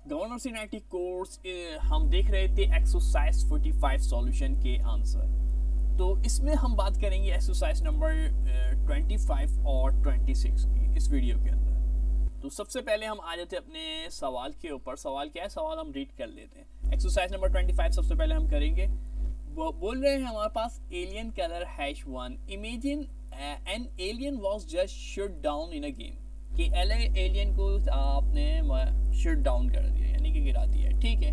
Governor सीनाइटी course हम देख रहे थे एक्सरसाइज 45 सॉल्यूशन के आंसर। तो इसमें हम बात करेंगे एक्सरसाइज नंबर 25 और 26 की इस वीडियो के अंदर। तो सबसे पहले हम आ जाते हैं अपने सवाल के ऊपर। सवाल क्या है, सवाल हम रीड कर लेते हैं। एक्सरसाइज नंबर 25 सबसे पहले हम करेंगे। बोल रहे हैं हमारे पास alien colour #1 imagine an alien was just shut down in a game, कि एलियन को आपने शट डाउन कर दिया यानी कि गिरा दिया, ठीक है।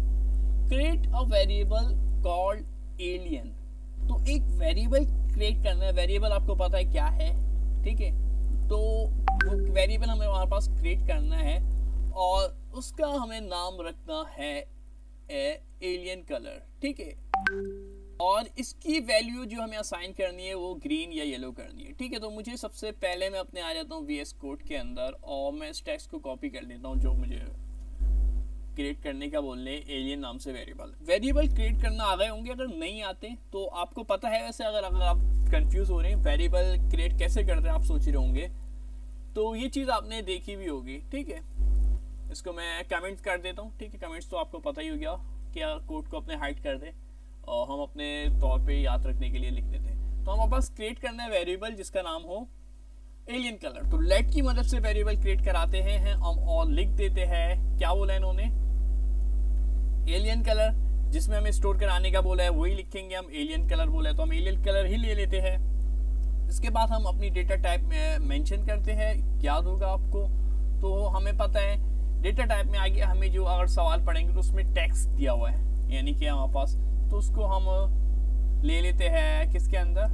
Create a variable called alien, तो एक वेरिएबल क्रिएट करना है। वेरिएबल आपको पता है क्या है, ठीक है। तो वो वेरिएबल हमें हमारे पास क्रिएट करना है और उसका हमें नाम रखना है एलियन कलर, ठीक है। और इसकी वैल्यू जो हमें असाइन करनी है वो ग्रीन या येलो करनी है, ठीक है। तो मुझे सबसे पहले मैं अपने आ जाता हूँ VS कोड के अंदर और मैं इस टेक्स्ट को कॉपी कर लेता हूँ जो मुझे क्रिएट करने का बोल रहे एलियन नाम से वेरिएबल क्रिएट करना आ गए होंगे। अगर नहीं आते तो आपको पता है, वैसे अगर आप कंफ्यूज हो रहे हैं वेरिएबल क्रिएट कैसे करते हैं आप सोच रहे होंगे, तो ये चीज़ आपने देखी भी होगी, ठीक है। इसको मैं कमेंट्स कर देता हूँ, ठीक है। कमेंट्स तो आपको पता ही हो गया, क्या कोड को अपने हाइड कर दे और हम अपने तौर पे याद रखने के लिए लिख देते हैं। तो हमारे पास क्रिएट करना है वेरिएबल जिसका नाम हो एलियन कलर। तो लेट की मदद से वेरिएबल क्रिएट कराते हैं हम और लिख देते हैं, क्या बोला इन्होंने, एलियन कलर। जिसमें हमें स्टोर कराने का बोला है वही लिखेंगे हम, एलियन कलर बोला है तो हम एलियन कलर ही ले लेते हैं। इसके बाद हम अपनी डेटा टाइप में मेंशन करते हैं, याद होगा आपको। तो हमें पता है डेटा टाइप में आगे हमें जो अगर सवाल पढ़ेंगे तो उसमें टेक्स्ट दिया हुआ है, यानी कि हमारे पास, तो उसको हम ले लेते हैं किसके अंदर,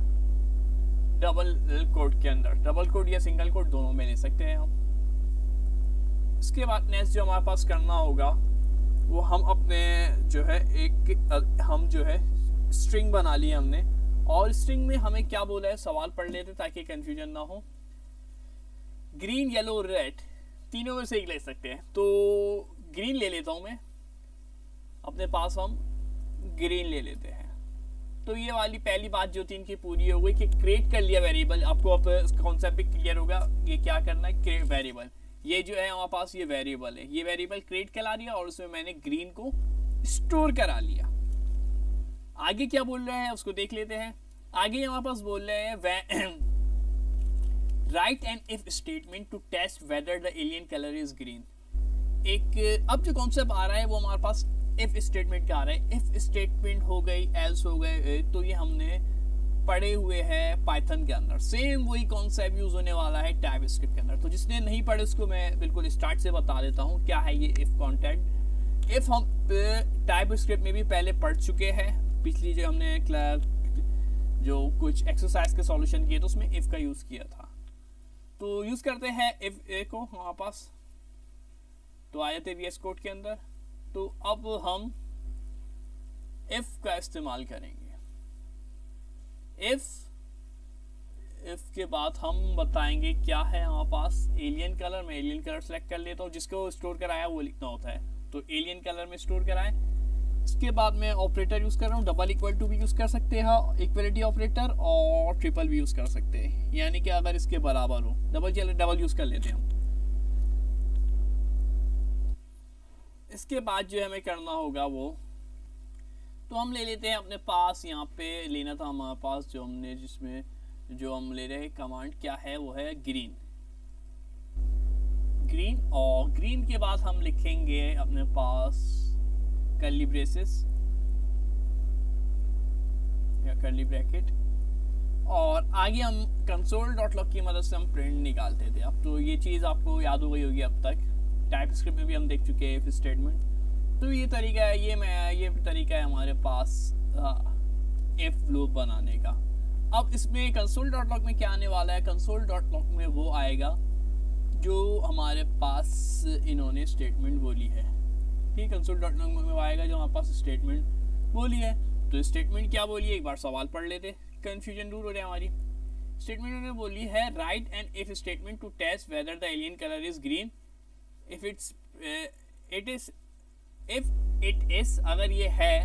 डबल कोड के अंदर। डबल कोड या सिंगल कोड दोनों में ले सकते हैं हम। इसके बाद नेक्स्ट जो हमारे पास करना होगा वो हम अपने जो है हम जो है स्ट्रिंग बना ली हमने, और स्ट्रिंग में हमें क्या बोला है सवाल पढ़ लेते ताकि कंफ्यूजन ना हो। ग्रीन येलो रेड तीनों में से एक ले सकते हैं, तो ग्रीन ले लेता हूं मैं अपने पास, हम ग्रीन ले लेते हैं। तो ये वाली पहली बात जो थी इनकी पूरी हो गई कि क्रिएट कर लिया वेरिएबल। आपको अब कॉन्सेप्ट भी क्लियर होगा ये क्या करना है, क्रिएट वेरिएबल। ये जो है हमारे पास ये वेरिएबल है, ये वेरिएबल क्रिएट करा लिया और उसमें मैंने ग्रीन को स्टोर करा लिया। आगे क्या बोल रहे हैं उसको देख लेते हैं। आगे हमारे पास बोल रहे हैं write an if statement to test whether the alien colour is green. एक अब जो कॉन्सेप्ट आ रहा है वो हमारे पास इफ स्टेटमेंट का आ रहा है। इफ स्टेटमेंट हो गई, एल्स हो गए, तो ये हमने पढ़े हुए हैं पाइथन के अंदर। सेम वही कॉन्सेप्ट यूज होने वाला है टाइपस्क्रिप्ट के अंदर। तो जिसने नहीं पढ़े उसको मैं बिल्कुल स्टार्ट से बता देता हूँ क्या है ये इफ कॉन्टेंट। इफ हम टाइपस्क्रिप्ट में भी पहले पढ़ चुके हैं, पिछली जो हमने जो कुछ एक्सरसाइज के सॉल्यूशन किए तो उसमें इफ का यूज किया था। तो यूज करते हैं इफ को हमारे पास, तो आ जाते VS कोड के अंदर। तो अब हम इफ का इस्तेमाल करेंगे। इफ के बाद हम बताएंगे क्या है हमारे पास एलियन कलर। मैं एलियन कलर सेलेक्ट कर लेता हूँ, जिसको स्टोर कराया वो लिखना होता है, तो एलियन कलर में स्टोर कराएं। इसके बाद मैं ऑपरेटर यूज कर रहा हूँ, डबल इक्वल टू भी यूज कर सकते हैं, इक्वलिटी ऑपरेटर, और ट्रिपल भी यूज कर सकते हैं, यानी कि अगर इसके बराबर हो। डबल यूज कर लेते हैं हम। इसके बाद जो हमें करना होगा वो, तो हम ले लेते हैं अपने पास, यहाँ पे लेना था हमारे पास जो हमने, जिसमें जो हम ले रहे हैं कमांड क्या है वो है ग्रीन। और ग्रीन के बाद हम लिखेंगे अपने पास कर्ली ब्रेसेस या कर्ली ब्रैकेट, और आगे हम console.log की मदद से हम प्रिंट निकालते थे। अब तो ये चीज़ आपको याद हो गई होगी अब तक, टाइपस्क्रिप्ट में भी हम देख चुके हैं इफ स्टेटमेंट। तो ये तरीका है, ये तरीका है हमारे पास इफ लूप बनाने का। अब इसमें console.log में क्या आने वाला है, console.log में वो आएगा जो हमारे पास इन्होंने स्टेटमेंट बोली है, ठीक। console.log में वो आएगा जो हमारे पास स्टेटमेंट बोली है। तो स्टेटमेंट क्या बोली है, एक बार सवाल पढ़ लेते, कंफ्यूजन दूर हो रहा है हमारी। स्टेटमेंट उन्होंने बोली है write an if statement to test whether the alien colour is green if it is अगर ये है,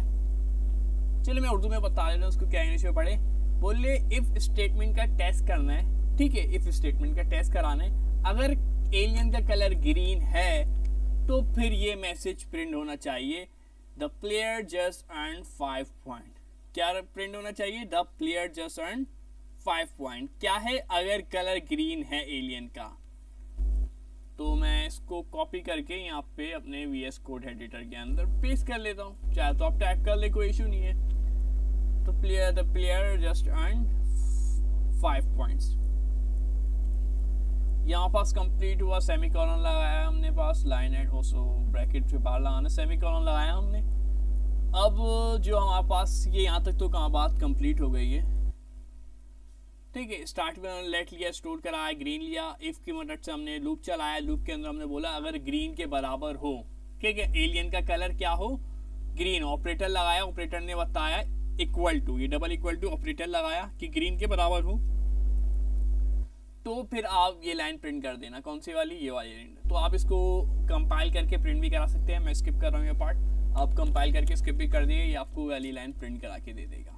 चलो मैं उर्दू में बता देता हूँ उसको क्या इंग्लिश में पढ़े। बोले इफ स्टेटमेंट का टेस्ट करना है, ठीक है, इफ स्टेटमेंट का टेस्ट कराना है। अगर एलियन का कलर ग्रीन है तो फिर ये मैसेज प्रिंट होना चाहिए, the player just earn 5 point. क्या प्रिंट होना चाहिए? The player just earn 5 point. क्या है? अगर कलर ग्रीन है एलियन का। तो मैं इसको कॉपी करके यहाँ पे अपने VS कोड एडिटर के अंदर पेस्ट कर लेता हूँ, चाहे तो आप टाइप कर ले, कोई इशू नहीं है। तो the player just earn 5 points. यहाँ पास कंप्लीट हुआ, सेमीकोलन लगाया हमने पास, लाइन एंड ऑल्सो ब्रैकेट से बाहर लगाना, सेमीकोलन लगाया हमने। अब जो हमारे पास ये यहाँ तक तो कहाँ बात कंप्लीट हो गई है, ठीक है। स्टार्ट में लेट लिया, स्टोर कराया, ग्रीन लिया, इफ की मदद से हमने लूप चलाया, लूप के अंदर हमने बोला अगर ग्रीन के बराबर हो, ठीक है, एलियन का कलर क्या हो, ग्रीन। ऑपरेटर लगाया, ऑपरेटर ने बताया इक्वल टू, ये डबल इक्वल टू ऑपरेटर लगाया कि ग्रीन के बराबर हो, तो फिर आप ये लाइन प्रिंट कर देना। कौन सी वाली? ये वाली लाइन। तो आप इसको कंपाइल करके प्रिंट भी करा सकते हैं, मैं स्किप कर रहा हूँ ये पार्ट, आप कंपाइल करके स्किप भी कर दिए, ये आपको वाली लाइन प्रिंट करा के दे देगा।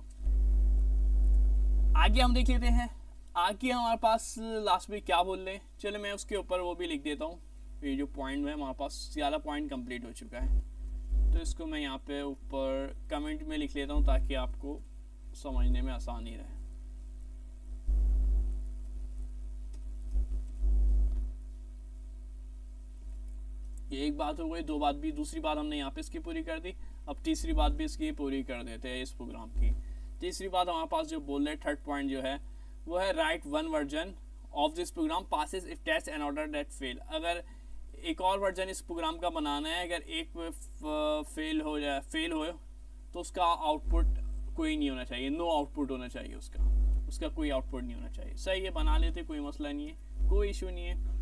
आगे हम देख लेते हैं, आगे हमारे पास लास्ट में क्या बोल रहे हैं। चलो मैं उसके ऊपर वो भी लिख देता हूँ, ये जो पॉइंट है हमारे पास ज़्यादा पॉइंट कंप्लीट हो चुका है, तो इसको मैं यहाँ पे ऊपर कमेंट में लिख लेता हूँ ताकि आपको समझने में आसानी रहे। ये एक बात हो गई, दो बात भी, दूसरी बात हमने यहाँ पे इसकी पूरी कर दी, अब तीसरी बात भी इसकी पूरी कर देते हैं इस प्रोग्राम की। तीसरी बात हमारे पास जो बोल रहे हैं, थर्ड पॉइंट जो है वो है write one version of this program passes if test an order that fail. अगर एक और वर्जन इस प्रोग्राम का बनाना है, अगर एक फेल हो तो उसका आउटपुट कोई नहीं होना चाहिए, नो आउटपुट होना चाहिए, उसका कोई आउटपुट नहीं होना चाहिए। सही है, बना लेते, कोई मसला नहीं है, कोई इशू नहीं है।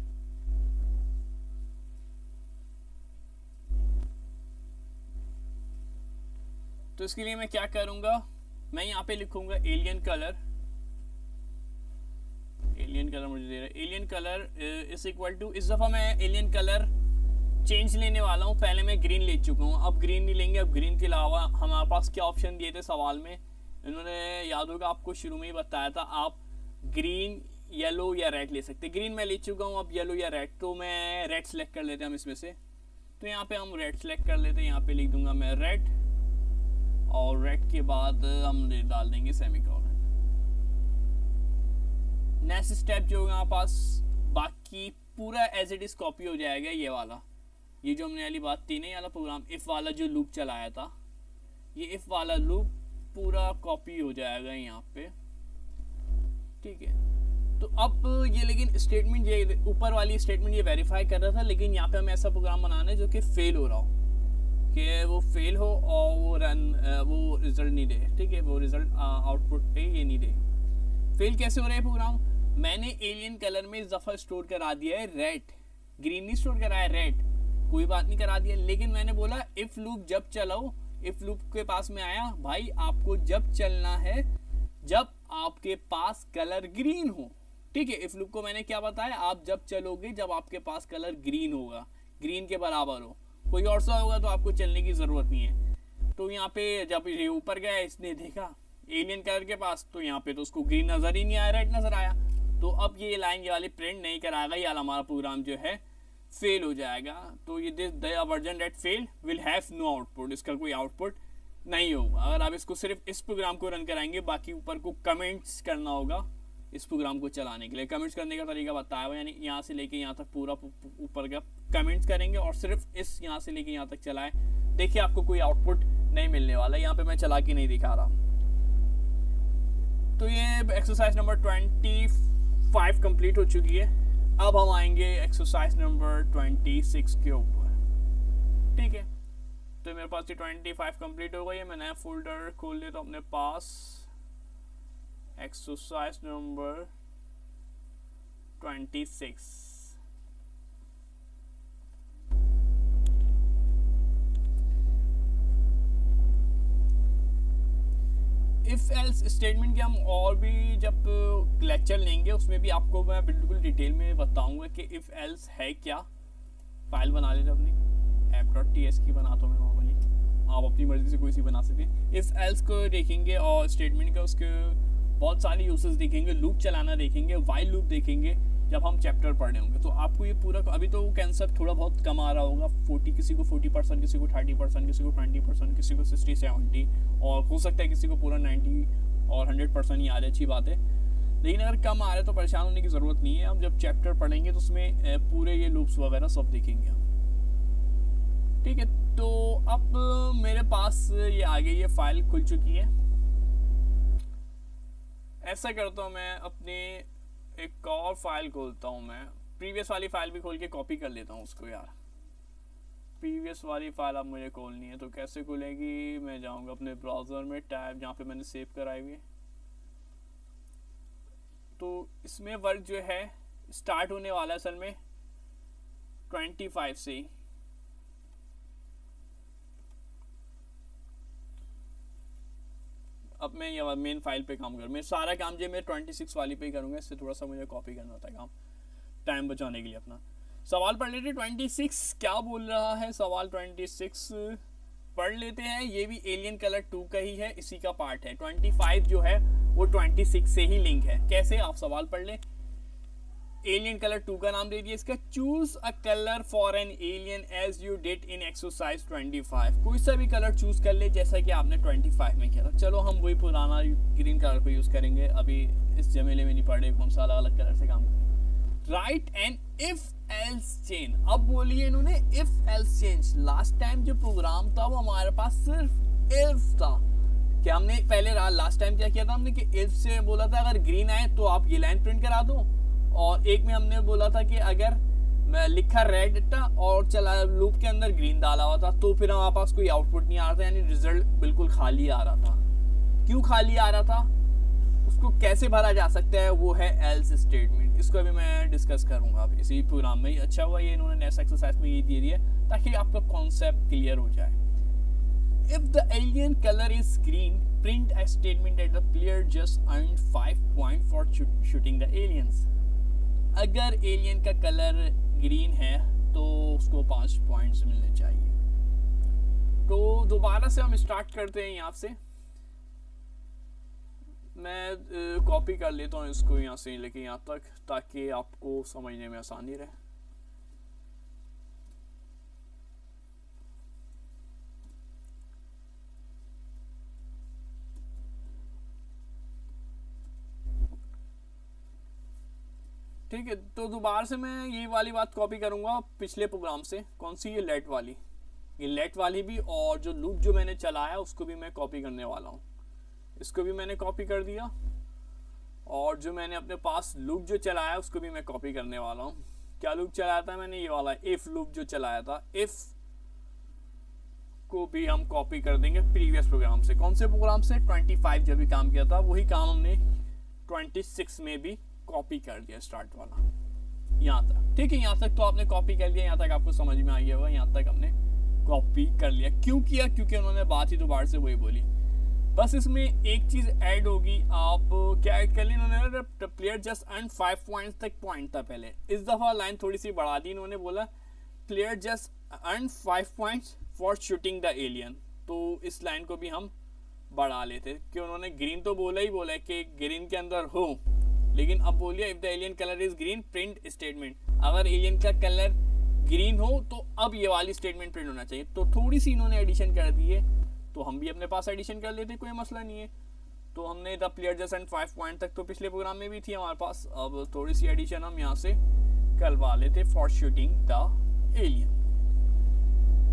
तो इसके लिए मैं क्या करूंगा, मैं यहाँ पे लिखूंगा एलियन कलर मुझे दे रहा है, alien colour is equal to, इस दफ़ा मैं एलियन कलर चेंज लेने वाला हूँ। पहले मैं ग्रीन ले चुका हूँ, अब ग्रीन नहीं लेंगे। अब ग्रीन के अलावा हमारे पास क्या ऑप्शन दिए थे सवाल में, इन्होंने याद होगा आपको शुरू में ही बताया था, आप ग्रीन, येलो या रेड ले सकते। ग्रीन मैं ले चुका हूँ, अब येलो या रेड, तो मैं रेड सेलेक्ट कर लेते हैं हम इसमें से। तो यहाँ पे हम रेड सेलेक्ट कर लेते हैं, यहाँ पे लिख दूंगा मैं रेड, और रेड के बाद हम डाल देंगे सेमीकोलन। नेक्स्ट स्टेप जो होगा हमारे पास, बाकी पूरा एज इट इज कॉपी हो जाएगा। ये वाला, ये जो हमने वाली बात थी ना, ये वाला प्रोग्राम इफ वाला जो लूप चलाया था, ये इफ वाला लूप पूरा कॉपी हो जाएगा यहाँ पे, ठीक है। तो अब ये लेकिन स्टेटमेंट, ये ऊपर वाली स्टेटमेंट ये वेरीफाई कर रहा था, लेकिन यहाँ पे हमें ऐसा प्रोग्राम बनाना है जो कि फेल हो रहा हो, कि वो फेल हो और वो रिजल्ट नहीं दे, ठीक है, वो रिजल्ट आउटपुट पे ये नहीं दे। फेल कैसे हो रहा है प्रोग्राम? मैंने एलियन कलर में इस दफ़ा स्टोर करा दिया है रेड, ग्रीन नहीं स्टोर करा है, रेड, कोई बात नहीं करा दिया, लेकिन मैंने बोला इफ लूप जब चलाओ, इफ लूप के पास में आया, भाई आपको जब चलना है जब आपके पास कलर ग्रीन हो, ठीक है। इफ लूप को मैंने क्या बताया, आप जब चलोगे जब आपके पास कलर ग्रीन होगा, ग्रीन के बराबर हो, कोई और सा होगा तो आपको चलने की ज़रूरत नहीं है। तो यहाँ पे जब ये ऊपर गया, इसने देखा एलियन कलर के पास, तो यहाँ पे तो उसको ग्रीन नज़र ही नहीं आया, रेड नज़र आया। तो अब ये लाइन ये वाली प्रिंट नहीं कराएगा, ये हमारा प्रोग्राम जो है फेल हो जाएगा। तो ये this the version that fail will have no output, इसका कोई आउटपुट नहीं होगा। अगर आप इसको सिर्फ इस प्रोग्राम को रन कराएंगे, बाकी ऊपर को कमेंट्स करना होगा इस प्रोग्राम को चलाने के लिए। कमेंट्स करने का तरीका बताया हुआ, यानी यहाँ से लेके यहाँ तक पूरा ऊपर का कमेंट्स करेंगे और सिर्फ इस यहाँ से लेके यहाँ तक चलाएं। देखिए आपको कोई आउटपुट नहीं मिलने वाला, यहाँ पे मैं चला के नहीं दिखा रहा। तो ये एक्सरसाइज नंबर 25 कंप्लीट हो चुकी है। अब हम आएंगे एक्सरसाइज नंबर 26 के ऊपर, ठीक है। तो मेरे पास ये 25 कंप्लीट हो गई है। मैं नया फोल्डर खोल लेता हूँ अपने पास, exercise number 26। If else statement के हम और भी जब लेक्चर लेंगे उसमें भी आपको मैं बिल्कुल डिटेल में बताऊंगा कि इफ एल्स है क्या। फाइल बना लेते अपनी app.ts की बनाता हूँ मैं नॉर्मली, आप अपनी मर्जी से कोई सी बना सकते हैं। इफ एल्स को देखेंगे और स्टेटमेंट का उसके बहुत सारे यूसेस देखेंगे, लूप चलाना देखेंगे, वाइल लूप देखेंगे, जब हम चैप्टर पढ़ रहे होंगे। तो आपको ये पूरा, अभी तो कंसेप्ट थोड़ा बहुत कम आ रहा होगा, 40 किसी को 40%, किसी को 30%, किसी को 20%, किसी को 60-70, और हो सकता है किसी को पूरा 90 और 100% ही आ जाए, अच्छी बात है। लेकिन अगर कम आ रहा है तो परेशान होने की ज़रूरत नहीं है। हम जब चैप्टर पढ़ेंगे तो उसमें पूरे ये लूप्स वगैरह सब देखेंगे हम, ठीक है। तो अब मेरे पास ये आ गई, ये फाइल खुल चुकी है। ऐसा करता हूँ मैं, अपने एक और फाइल खोलता हूँ, मैं प्रीवियस वाली फाइल भी खोल के कॉपी कर लेता हूँ उसको। यार प्रीवियस वाली फाइल अब मुझे खोलनी है, तो कैसे खुलेगी? मैं जाऊँगा अपने ब्राउज़र में, टैब जहाँ पे मैंने सेव कराई हुई है। तो इसमें वर्क जो है स्टार्ट होने वाला है असल में 25 से ही। अब मैं ये मेन फाइल पे काम करूँ, मैं सारा काम जो मैं 26 वाली पे ही करूँगा, इससे थोड़ा सा मुझे कॉपी करना होता है काम, टाइम बचाने के लिए अपना। सवाल पढ़ लेते 26 क्या बोल रहा है। सवाल 26 पढ़ लेते हैं। ये भी एलियन कलर 2 का ही है, इसी का पार्ट है। 25 जो है वो 26 से ही लिंक है। कैसे? आप सवाल पढ़ लें। एलियन कलर 2 का नाम दे दिया इसका, choose a colour for an alien as you did in exercise 25। कोई सा भी कलर चूज कर ले जैसा कि आपने 25 में किया था। चलो हम वही पुराना ग्रीन कलर को यूज करेंगे, अभी इस जमेले में नहीं पढ़े कौन सा अलग अलग कलर से काम करें। Write an if else chain. अब बोलिए इन्होंने if else change. Last time जो प्रोग्राम था वो हमारे पास सिर्फ इफ था। क्या हमने पहले लास्ट टाइम क्या किया था हमने कि इफ से बोला था अगर ग्रीन आए तो आप ये लाइन प्रिंट करा दो, और एक में हमने बोला था कि अगर मैं लिखा रेड था और चला लूप के अंदर ग्रीन डाला हुआ था तो फिर हमारे पास कोई आउटपुट नहीं आ रहा था, यानी रिजल्ट बिल्कुल खाली आ रहा था। क्यों खाली आ रहा था, उसको कैसे भरा जा सकता है, वो है एल्स स्टेटमेंट। इसको अभी मैं डिस्कस करूंगा इसी प्रोग्राम में। अच्छा हुआ ये इन्होंने नेक्स्ट एक्सरसाइज में ये दे दिया ताकि आपका कॉन्सेप्ट क्लियर हो जाए। If the alien color is green, print a statement that the player just earned 5 points for shooting the aliens. अगर एलियन का कलर ग्रीन है तो उसको 5 पॉइंट्स मिलने चाहिए। तो दोबारा से हम स्टार्ट करते हैं यहाँ से। मैं कॉपी कर लेता हूँ इसको यहाँ से लेके यहाँ तक, ताकि आपको समझने में आसानी रहे। ठीक है, तो दोबारा से मैं ये वाली बात कॉपी करूंगा पिछले प्रोग्राम से। कौन सी? ये लेट वाली, ये लेट वाली भी, और जो लूप जो मैंने चलाया उसको भी मैं कॉपी करने वाला हूँ। इसको भी मैंने कॉपी कर दिया, और जो मैंने अपने पास लूप जो चलाया उसको भी मैं कॉपी करने वाला हूँ। क्या लूप चलाया था मैंने? ये वाला इफ लूप जो चलाया था, इफ को भी हम कॉपी कर देंगे प्रीवियस प्रोग्राम से। कौन से प्रोग्राम से? 25 जब भी काम किया था वही काम हमने 26 में भी कॉपी कर दिया, स्टार्ट वाला यहाँ तक। ठीक है, यहाँ तक तो आपने कॉपी कर लिया, यहाँ तक आपको समझ में आ गया होगा, यहाँ तक हमने कॉपी कर लिया। क्यों किया? क्योंकि उन्होंने बात ही दोबारा से वही बोली। बस इसमें एक चीज ऐड होगी, आप क्या ऐड कर ली इन्होंने? प्लेयर जस्ट अर्न 5 पॉइंट्स तक पॉइंट था पहले, इस दफा लाइन थोड़ी सी बढ़ा दी इन्होंने, बोला player just earn 5 points for shooting the alien. तो इस लाइन को भी हम बढ़ा लेते कि उन्होंने ग्रीन तो बोला ही बोला कि ग्रीन के अंदर हो, लेकिन अब बोलिए if the alien colour is green print statement. अगर एलियन का कलर ग्रीन हो तो अब ये वाली स्टेटमेंट प्रिंट होना चाहिए। तो थोड़ी सी इन्होंने एडिशन कर दी है, तो हम भी अपने पास एडिशन कर लेते, कोई मसला नहीं है। तो हमने the player just earn 5 point तक तो पिछले प्रोग्राम में भी थी हमारे पास, अब थोड़ी सी एडिशन हम यहाँ से करवा लेते फॉर शूटिंग द एलियन।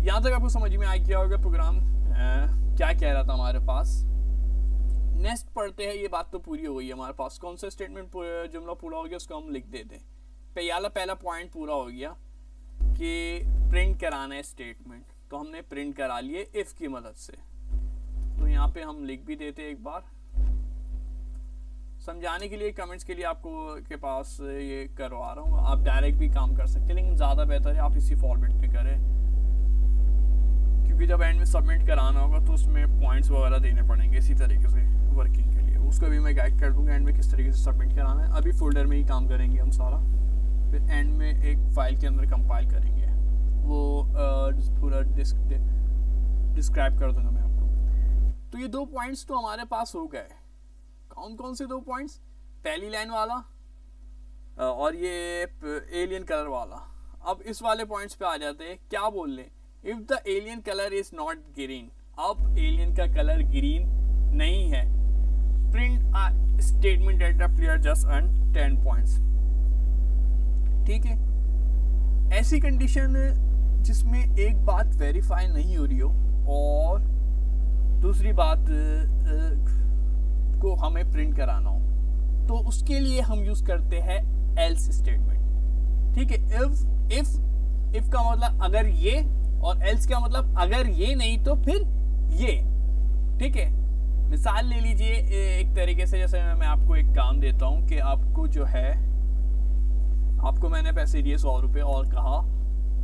यहाँ तक आपको समझ में आ गया होगा प्रोग्राम क्या कह रहा था हमारे पास। नेक्स्ट पढ़ते हैं। ये बात तो पूरी हो गई है हमारे पास। कौन सा स्टेटमेंट जुमला पूरा हो गया उसको हम लिख देते हैं। पहला पॉइंट पूरा हो गया कि प्रिंट कराना है स्टेटमेंट, तो हमने प्रिंट करा लिए इफ की मदद से। तो यहाँ पे हम लिख भी देते एक बार समझाने के लिए, कमेंट्स के लिए आपको के पास ये करवा रहा हूँ। आप डायरेक्ट भी काम कर सकते हैं, लेकिन ज़्यादा बेहतर है आप इसी फॉर्मेट में करें, क्योंकि जब एंड में सबमिट कराना होगा तो उसमें पॉइंट्स वगैरह देने पड़ेंगे इसी तरीके से वर्किंग के लिए। उसको भी मैं गाइड कर दूंगा एंड में किस तरीके से सबमिट कराना है। अभी फोल्डर में ही काम करेंगे हम सारा, फिर एंड में एक फाइल के अंदर कंपाइल करेंगे, वो पूरा डिस्क्राइब कर दूंगा मैं आपको। तो ये 2 पॉइंट्स तो हमारे पास हो गए। कौन कौन से 2 पॉइंट्स? पहली लाइन वाला और ये एलियन कलर वाला। अब इस वाले पॉइंट्स पे आ जाते हैं, क्या बोल रहे, if the alien colour is not green. अब एलियन का कलर ग्रीन नहीं है, print a statement that the player just earn 10 points. ठीक है, ऐसी कंडीशन जिसमें एक बात वेरीफाई नहीं हो रही हो और दूसरी बात को हमें प्रिंट कराना हो, तो उसके लिए हम यूज करते हैं एल्स स्टेटमेंट। ठीक है, इफ का मतलब अगर ये, और एल्स का मतलब अगर ये नहीं तो फिर ये। ठीक है, मिसाल ले लीजिए एक तरीके से, जैसे मैं आपको एक काम देता हूं कि आपको जो है, आपको मैंने पैसे दिए 100 रुपये और कहा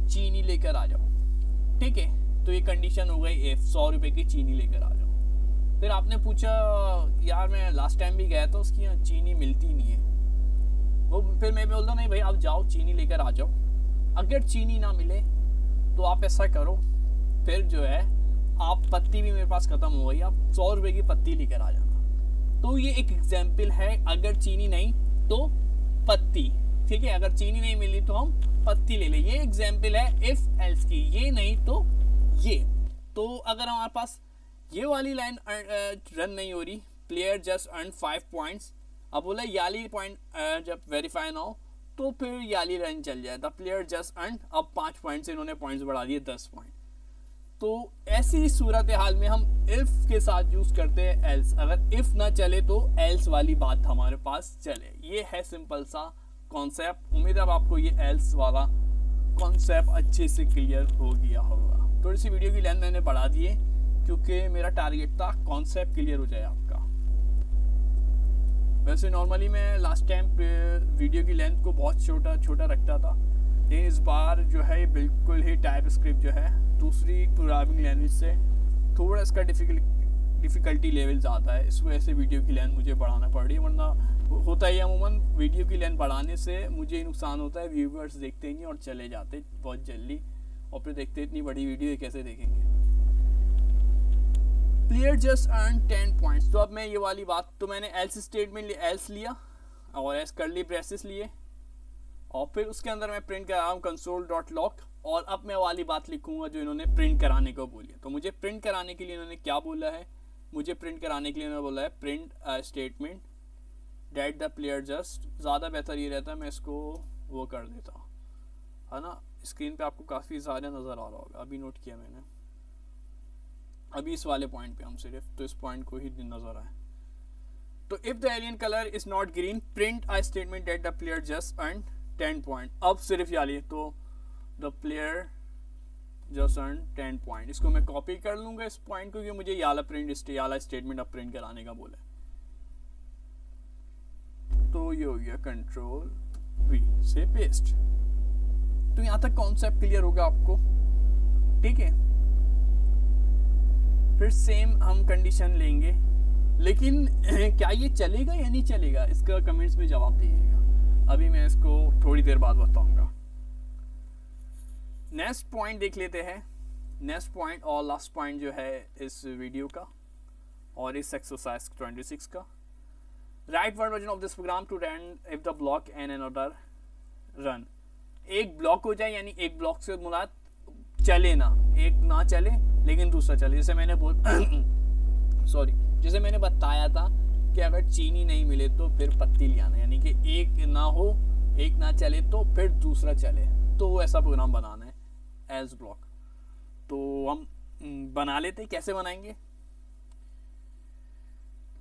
चीनी लेकर आ जाओ। ठीक है, तो ये कंडीशन हो गई 100 रुपये की चीनी लेकर आ जाओ। फिर आपने पूछा यार मैं लास्ट टाइम भी गया था, उसकी यहाँ चीनी मिलती नहीं है। वो फिर मैं बोलता नहीं भाई आप जाओ चीनी लेकर आ जाओ। अगर चीनी ना मिले तो आप ऐसा करो, फिर जो है आप पत्ती भी मेरे पास ख़त्म हो गई, आप 100 रुपये की पत्ती लेकर आ जाना। तो ये एक एग्जाम्पल है, अगर चीनी नहीं तो पत्ती। ठीक है, अगर चीनी नहीं मिली तो हम पत्ती ले लें। ये एग्जाम्पल है इफ एल्स की, ये नहीं तो ये। तो अगर हमारे पास ये वाली लाइन रन नहीं हो रही, प्लेयर जस्ट अर्न 5 पॉइंट्स, अब बोला याली पॉइंट जब वेरीफाई ना हो तो फिर याली लाइन चल जाए, द प्लेयर जस्ट अर्न, अब 5 पॉइंट से इन्होंने पॉइंट्स बढ़ा दिए 10 पॉइंट। तो ऐसी सूरत हाल में हम इफ के साथ यूज करते हैं एल्स। अगर इफ ना चले तो एल्स वाली बात हमारे पास चले। ये है सिंपल सा कॉन्सेप्ट। उम्मीद है अब आपको ये एल्स वाला कॉन्सेप्ट अच्छे से क्लियर हो गया होगा। थोड़ी सी वीडियो की लेंथ मैंने बढ़ा दी है क्योंकि मेरा टारगेट था कॉन्सेप्ट क्लियर हो जाए आपका। वैसे नॉर्मली मैं लास्ट टाइम वीडियो की लेंथ को बहुत छोटा रखता था, लेकिन इस बार जो है बिल्कुल ही टाइप स्क्रिप्ट जो है दूसरी प्रोग्रामिंग लैंग्वेज से थोड़ा इसका डिफ़िकल्टी लेवल ज़्यादा है, इस वजह से वीडियो की लेंथ मुझे बढ़ाना पड़ रही है। वरना होता ही अमूमन वीडियो की लेंथ बढ़ाने से मुझे नुकसान होता है, व्यूवर्स देखते नहीं और चले जाते बहुत जल्दी, और फिर देखते इतनी बड़ी वीडियो कैसे देखेंगे। Player just earn 10 points. तो अब मैं ये वाली बात, तो मैंने एल्स स्टेटमेंट एल्स लिया और एस कर्ली ब्रेसेस लिए, और फिर उसके अंदर मैं प्रिंट कर रहा हूँ console.log, और अब मैं वाली बात लिखूंगा जो इन्होंने प्रिंट कराने को बोली है। तो मुझे प्रिंट कराने के लिए इन्होंने क्या बोला है, मुझे प्रिंट कराने के लिए इन्होंने बोला है print statement that the player just. ज़्यादा बेहतर ये रहता है मैं इसको वो कर देता हूँ, है ना। स्क्रीन पे आपको काफ़ी ज़्यादा नज़र आ रहा होगा, अभी नोट किया मैंने, अभी इस वाले पॉइंट पे हम सिर्फ तो इस पॉइंट को ही नज़र आए। तो if the alien colour is not green print a statement that the player just earn 10 point. अब सिर्फ याली, तो the player just earn 10 point, इसको मैं कॉपी कर लूँगा इस पॉइंट को, क्योंकि मुझे याला स्टेटमेंट अब प्रिंट कराने का बोला है। तो ये हो गया कंट्रोल वी से पेस्ट। तो यहाँ तक कॉन्सेप्ट क्लियर होगा आपको। ठीक है, फिर सेम हम कंडीशन लेंगे, लेकिन क्या ये चलेगा या नहीं चलेगा, इसका कमेंट्स में जवाब दीजिएगा। अभी मैं इसको थोड़ी देर बाद बताऊंगा। नेक्स्ट पॉइंट देख लेते हैं। नेक्स्ट पॉइंट और लास्ट पॉइंट जो है इस वीडियो का और इस एक्सरसाइज 26 का, write one version of this program to run if the block and another run. एक ब्लॉक हो जाए, यानी एक ब्लॉक से मुराद चले ना, एक ना चले लेकिन दूसरा चले। जैसे मैंने जैसे मैंने बताया था कि अगर चीनी नहीं मिले तो फिर पत्ती ले आना, यानी कि एक ना हो, एक ना चले तो फिर दूसरा चले। तो ऐसा प्रोग्राम बनाना है एल्स ब्लॉक। तो हम बना लेते, कैसे बनाएंगे।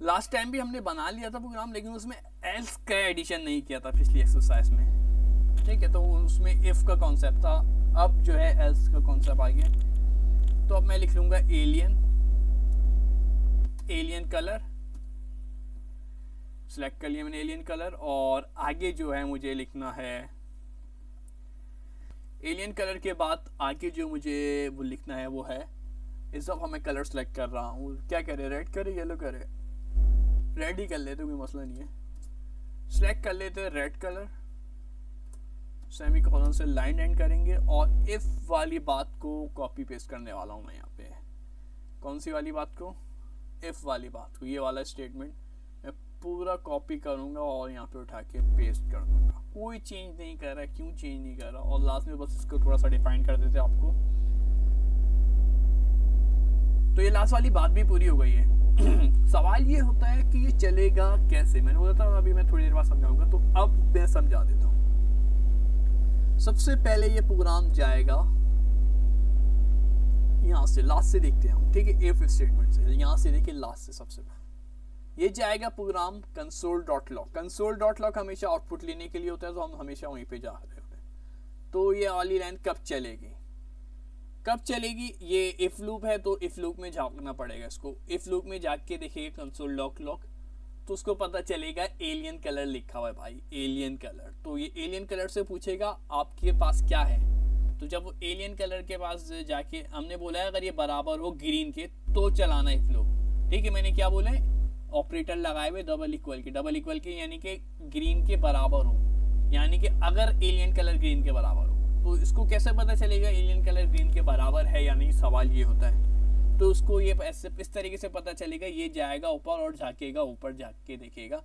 लास्ट टाइम भी हमने बना लिया था प्रोग्राम, लेकिन उसमें एल्स का एडिशन नहीं किया था पिछली एक्सरसाइज में। ठीक है, तो उसमें इफ का कॉन्सेप्ट था, अब जो है एल्स का कॉन्सेप्ट आ गया। तो अब मैं लिख लूंगा एलियन कलर, सिलेक्ट कर लिया मैंने एलियन कलर, और आगे जो है मुझे लिखना है एलियन कलर के बाद आगे जो मुझे वो लिखना है वो है, इस अब मैं कलर सेलेक्ट कर रहा हूँ, क्या करे, रेड करे येलो करे, रेड ही कर लेते, कोई मसला नहीं है। सिलेक्ट कर लेते रेड कलर, सेमी कॉलन से लाइन एंड करेंगे, और इफ वाली बात को कॉपी पेस्ट करने वाला हूँ मैं यहाँ पे। कौन सी वाली बात को, इफ वाली बात को, ये वाला स्टेटमेंट मैं पूरा कॉपी करूंगा और यहाँ पे उठा के पेस्ट कर दूंगा। कोई चेंज नहीं कर रहा, क्यों चेंज नहीं कर रहा। और लास्ट में बस इसको थोड़ा सा डिफाइन कर देते आपको। तो ये लास्ट वाली बात भी पूरी हो गई है। सवाल ये होता है कि ये चलेगा कैसे। मैंने बोला था अभी मैं थोड़ी देर बाद समझाऊंगा, तो अब मैं समझा देता हूँ। सबसे पहले ये प्रोग्राम जाएगा यहाँ से, लास्ट से देखते हैं हम, ठीक है, इफ स्टेटमेंट से। यहाँ से देखिए लास्ट से सबसे पहले ये जाएगा प्रोग्राम console.log। console.log हमेशा आउटपुट लेने के लिए होता है, तो हम हमेशा वहीं पे जा रहे होते हैं। तो ये वाली लाइन कब चलेगी, कब चलेगी? ये इफ लूप है तो इफ लूप में झांकना पड़ेगा इसको। इफ लूप में जाके के देखिएगा console.log, तो उसको पता चलेगा एलियन कलर लिखा हुआ है भाई, एलियन कलर। तो ये एलियन कलर से पूछेगा आपके पास क्या है। तो जब वो एलियन कलर के पास जाके, हमने बोला है अगर ये बराबर हो ग्रीन के तो चलाना इफ लूप, ठीक है। मैंने क्या बोला है, ऑपरेटर लगाए हुए डबल इक्वल के यानी कि ग्रीन के बराबर हो, यानी कि अगर एलियन कलर ग्रीन के बराबर हो। तो इसको कैसे पता चलेगा एलियन कलर ग्रीन के बराबर है या नहीं, सवाल ये होता है। तो उसको ये ऐसे इस तरीके से पता चलेगा, ये जाएगा ऊपर और झाकेगा, ऊपर झाक के देखेगा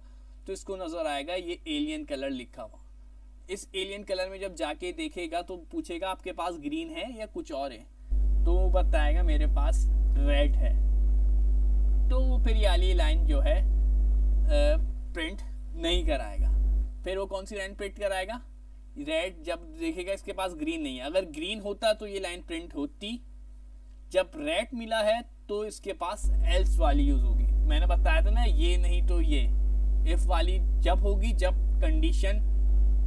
तो इसको नजर आएगा ये एलियन कलर लिखा हुआ। इस एलियन कलर में जब जाके देखेगा तो पूछेगा आपके पास ग्रीन है या कुछ और है, तो वो बताएगा मेरे पास रेड है। तो फिर ये वाली लाइन जो है प्रिंट नहीं कराएगा। फिर वो कौन सी लाइन प्रिंट कराएगा, रेड। जब देखेगा इसके पास ग्रीन नहीं है, अगर ग्रीन होता तो ये लाइन प्रिंट होती। जब रेड मिला है तो इसके पास एल्स वाली यूज होगी। मैंने बताया था ना, ये नहीं तो ये इफ वाली जब होगी, जब कंडीशन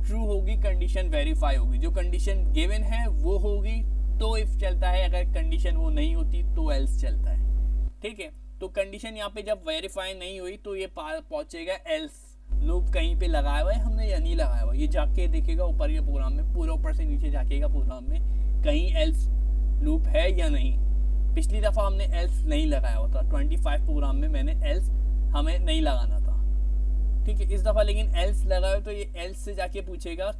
ट्रू होगी, कंडीशन वेरीफाई होगी। जो कंडीशन गिवन है वो होगी तो इफ चलता है, अगर कंडीशन वो नहीं होती तो एल्स चलता है, ठीक है। तो कंडीशन यहाँ पे जब वेरीफाई नहीं हुई तो ये पहुंचेगा एल्स लूप। कहीं पे लगाया हुआ है हमने या नहीं लगाया हुआ, ये जाके देखेगा ऊपर के प्रोग्राम में, पूरा ऊपर से नीचे जाकेगा प्रोग्राम में कहीं एल्स लूप है या नहीं। पिछली दफ़ा हमने एल्स नहीं लगाया होता, 25 प्रोग्राम में मैंने एल्स हमें नहीं लगाना था, ठीक है। इस दफ़ा लेकिन एल्स लगाया तो ये एल्स से जाके पूछेगा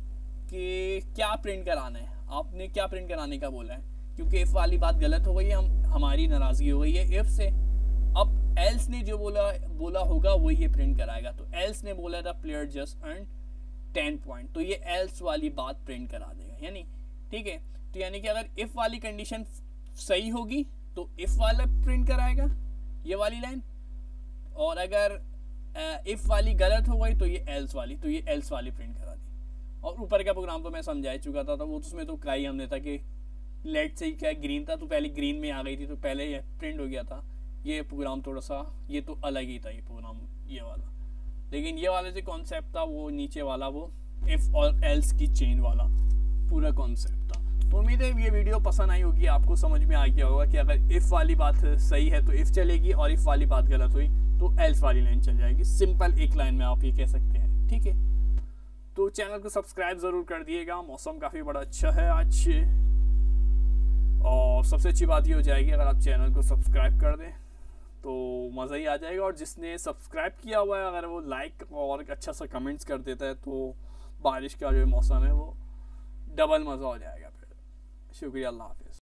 कि क्या प्रिंट कराना है, आपने क्या प्रिंट कराने का बोला है। क्योंकि इफ़ वाली बात गलत हो गई है, हमारी नाराज़गी हो गई है इफ़ से। अब एल्स ने जो बोला होगा वो ये प्रिंट कराएगा। तो एल्स ने बोला था प्लेयर जस्ट अर्न 10 पॉइंट, तो ये एल्स वाली बात प्रिंट करा देगा, यानी ठीक है। तो यानी कि अगर इफ़ वाली कंडीशन सही होगी तो इफ़ वाला प्रिंट कराएगा ये वाली लाइन, और अगर इफ़ वाली गलत हो गई तो ये एल्स वाली, तो ये एल्स वाली प्रिंट करा दी। और ऊपर का प्रोग्राम तो मैं समझा चुका था, वो उसमें तो क्या ही हमने था कि लेट से ही क्या ग्रीन था तो पहले ग्रीन में आ गई थी, तो पहले ये प्रिंट हो गया था। ये प्रोग्राम थोड़ा सा, ये तो अलग ही था ये प्रोग्राम, ये वाला। लेकिन ये वाला जो कॉन्सेप्ट था वो नीचे वाला, वो इफ़ और एल्स की चेन वाला पूरा कॉन्सेप्ट था। तो उम्मीद है ये वीडियो पसंद आई होगी, आपको समझ में आ गया होगा कि अगर इफ़ वाली बात सही है तो इफ़ चलेगी, और इफ़ वाली बात गलत हुई तो एल्स वाली लाइन चल जाएगी। सिंपल एक लाइन में आप ये कह सकते हैं, ठीक है। तो चैनल को सब्सक्राइब ज़रूर कर दिएगा। मौसम काफ़ी बड़ा अच्छा है आज, और सबसे अच्छी बात ये हो जाएगी अगर आप चैनल को सब्सक्राइब कर दें तो मज़ा ही आ जाएगा। और जिसने सब्सक्राइब किया हुआ है अगर वो लाइक और अच्छा सा कमेंट्स कर देता है तो बारिश का जो मौसम है वो डबल मज़ा हो जाएगा। फिर शुक्रिया, अल्लाह हाफिज़।